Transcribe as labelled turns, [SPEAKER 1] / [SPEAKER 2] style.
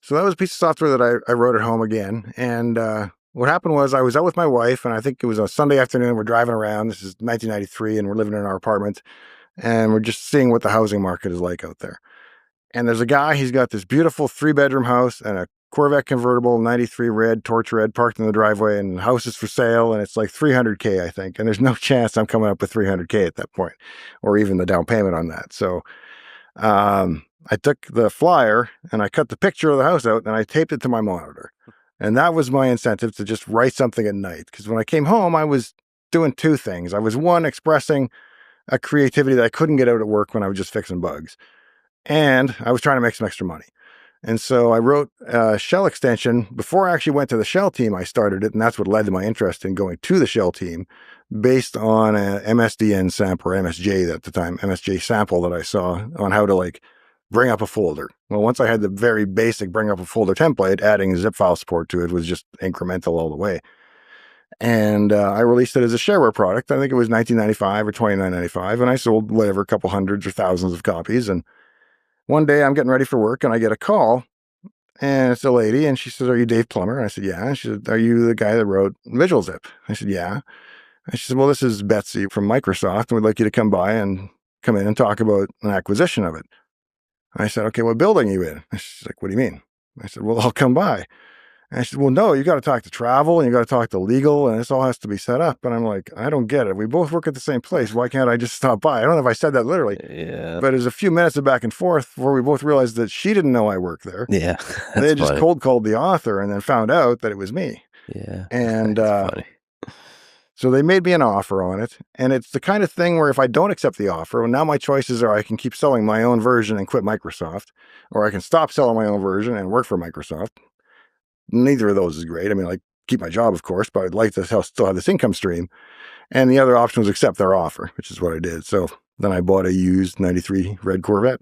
[SPEAKER 1] So that was a piece of software that I wrote at home again. And what happened was I was out with my wife, and I think it was a Sunday afternoon. We're driving around. This is 1993, and we're living in our apartment, and we're just seeing what the housing market is like out there. And there's a guy, he's got this beautiful 3-bedroom house and a Corvette convertible, 93 red, torch red, parked in the driveway, and the house is for sale, and it's like $300K, I think. And there's no chance I'm coming up with $300K at that point, or even the down payment on that. So I took the flyer and I cut the picture of the house out and I taped it to my monitor. And that was my incentive to just write something at night. Because when I came home, I was doing two things. I was, one, expressing a creativity that I couldn't get out at work when I was just fixing bugs. And I was trying to make some extra money. And so I wrote a shell extension. Before I actually went to the shell team, I started it. And that's what led to my interest in going to the shell team, based on a MSDN sample, or MSJ at the time, MSJ sample that I saw on how to like bring up a folder. Well, once I had the very basic bring up a folder template, adding zip file support to it was just incremental all the way. And I released it as a shareware product. I think it was $19.95 or $29.95. And I sold whatever, a couple hundreds or thousands of copies. And one day I'm getting ready for work and I get a call, and it's a lady, and she says, "Are you Dave Plummer?" And I said, "Yeah." And she said, "Are you the guy that wrote Visual Zip?" I said, "Yeah." And she said, "Well, this is Betsy from Microsoft, and we'd like you to come by and come in and talk about an acquisition of it." I said, "Okay, what building are you in?" And she's like, "What do you mean?" I said, "Well, I'll come by." And she said, "Well, no, you got to talk to travel and you got to talk to legal, and this all has to be set up." And I'm like, "I don't get it. We both work at the same place. Why can't I just stop by?" I don't know if I said that literally,
[SPEAKER 2] Yeah.
[SPEAKER 1] but there's a few minutes of back and forth where we both realized that she didn't know I worked there.
[SPEAKER 2] Yeah.
[SPEAKER 1] They just
[SPEAKER 2] funny.
[SPEAKER 1] cold called the author and then found out that it was me.
[SPEAKER 2] Yeah.
[SPEAKER 1] And
[SPEAKER 2] That's funny.
[SPEAKER 1] so they made me an offer on it. And it's the kind of thing where if I don't accept the offer, well, now my choices are I can keep selling my own version and quit Microsoft, or I can stop selling my own version and work for Microsoft. Neither of those is great. I mean, I keep my job, of course, but I'd like to still have this income stream. And the other option was accept their offer, which is what I did. So then I bought a used 93 red Corvette.